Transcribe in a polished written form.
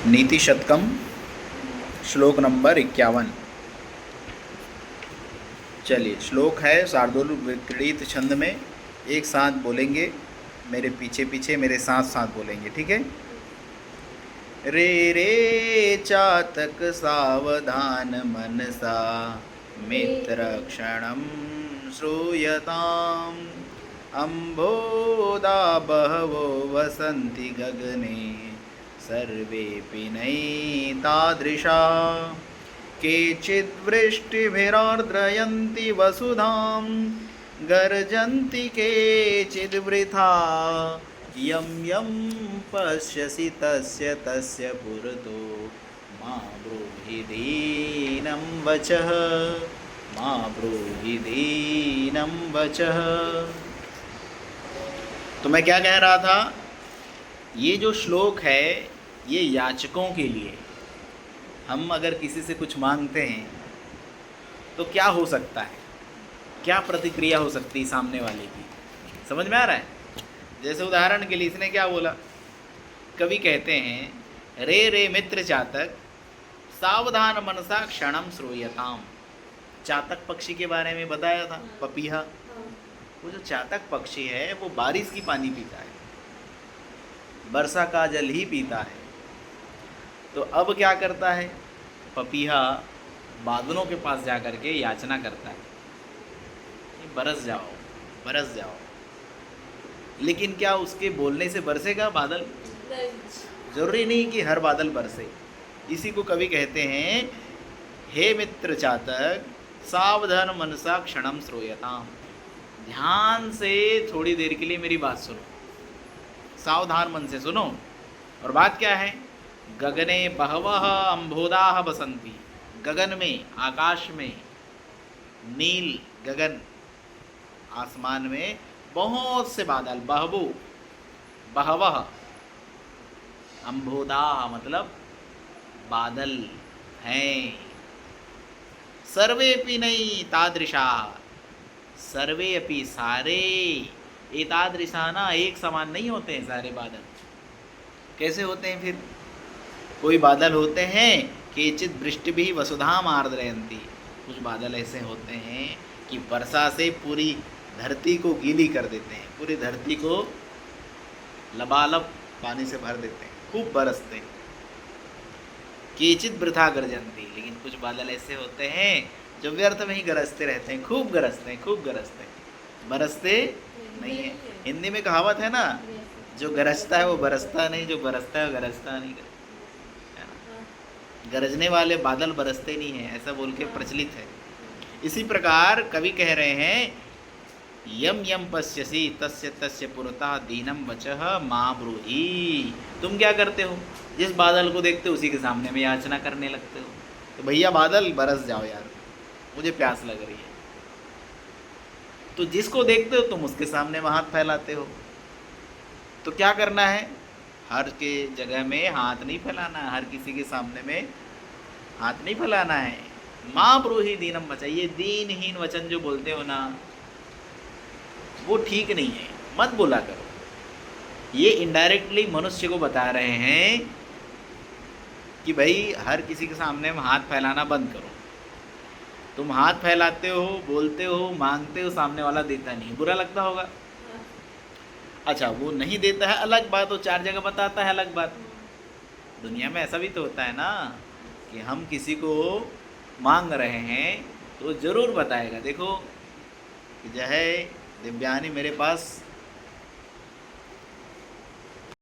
नीति शतकम श्लोक नंबर 51। चलिए, श्लोक है शार्दूल विक्रीडित छंद में। एक साथ बोलेंगे, मेरे पीछे पीछे, मेरे साथ साथ बोलेंगे, ठीक है। रे रे चातक सावधान मनसा मित्र क्षणं श्रूयताम्। अम्भोदा बहवो वसन्ति गगने सर्वेऽपि नैतादृशा। केचिद्वृष्टिभिरार्द्रयन्ति वसुधां गर्जन्ति केचिद्वृथा। यं यं पश्यसि तस्य तस्य पुरतो मा ब्रूहि दीनं वचः, मा ब्रूहि दीनं वचः। तो मैं क्या कह रहा था, ये जो श्लोक है ये याचकों के लिए। हम अगर किसी से कुछ मांगते हैं तो क्या हो सकता है, क्या प्रतिक्रिया हो सकती है सामने वाले की, समझ में आ रहा है। जैसे उदाहरण के लिए इसने क्या बोला, कवि कहते हैं रे रे मित्र चातक सावधान मनसा क्षणम श्रूयताम। चातक पक्षी के बारे में बताया था, पपीहा। वो जो चातक पक्षी है वो बारिश की पानी पीता है, वर्षा का जल ही पीता है। तो अब क्या करता है, पपीहा बादलों के पास जा कर के याचना करता है, बरस जाओ बरस जाओ। लेकिन क्या उसके बोलने से बरसेगा बादल? जरूरी नहीं कि हर बादल बरसे। इसी को कवि कहते हैं हे मित्र चातक सावधान मनसा क्षणम श्रूयताम। ध्यान से थोड़ी देर के लिए मेरी बात सुनो, सावधान मन से सुनो। और बात क्या है, गगने बहवः अम्भोदाः बसन्ति। गगन में, आकाश में, नील गगन आसमान में बहुत से बादल, बहवो बहवः, अम्भोदा मतलब बादल हैं। सर्वेपि नहीं तादृशा, सर्वे अपि सारे, एतादृशा ना एक समान नहीं होते हैं सारे बादल। कैसे होते हैं फिर? कोई बादल होते हैं केचित वृष्टि भी वसुधाम आर्द्रयन्ति। कुछ बादल ऐसे होते हैं कि वर्षा से पूरी धरती को गीली कर देते हैं, पूरी धरती को लबालब पानी से भर देते हैं, खूब बरसते हैं। केचित वृथा गर्जन्ति। लेकिन कुछ बादल ऐसे होते हैं जो व्यर्थ में ही गरजते रहते हैं, खूब गरजते हैं, खूब गरजते हैं, बरसते नहीं है। हिंदी में कहावत है ना, जो गरजता है वो बरसता नहीं, जो बरसता है वो गरजता नहीं। गरजने वाले बादल बरसते नहीं हैं, ऐसा बोल के प्रचलित है। इसी प्रकार कवि कह रहे हैं यम यम पश्यसि तस्य तस्य पुरतः दीनम वचः मा ब्रूहि। तुम क्या करते हो, जिस बादल को देखते हो उसी के सामने में याचना करने लगते हो। तो भैया बादल बरस जाओ यार, मुझे प्यास लग रही है। तो जिसको देखते हो तुम उसके सामने में हाथ फैलाते हो। तो क्या करना है, हर के जगह में हाथ नहीं फैलाना है, हर किसी के सामने में हाथ नहीं फैलाना है। माँ ब्रूहि दीनम वचः, ये दीनहीन वचन जो बोलते हो ना वो ठीक नहीं है, मत बोला करो। ये इनडायरेक्टली मनुष्य को बता रहे हैं कि भाई हर किसी के सामने में हाथ फैलाना बंद करो। तुम हाथ फैलाते हो, बोलते हो, मांगते हो, सामने वाला देता नहीं, बुरा लगता होगा। अच्छा, वो नहीं देता है अलग बात, वो चार जगह बताता है अलग बात। दुनिया में ऐसा भी तो होता है ना कि हम किसी को मांग रहे हैं तो ज़रूर बताएगा, देखो कि जो है दिव्यानी मेरे पास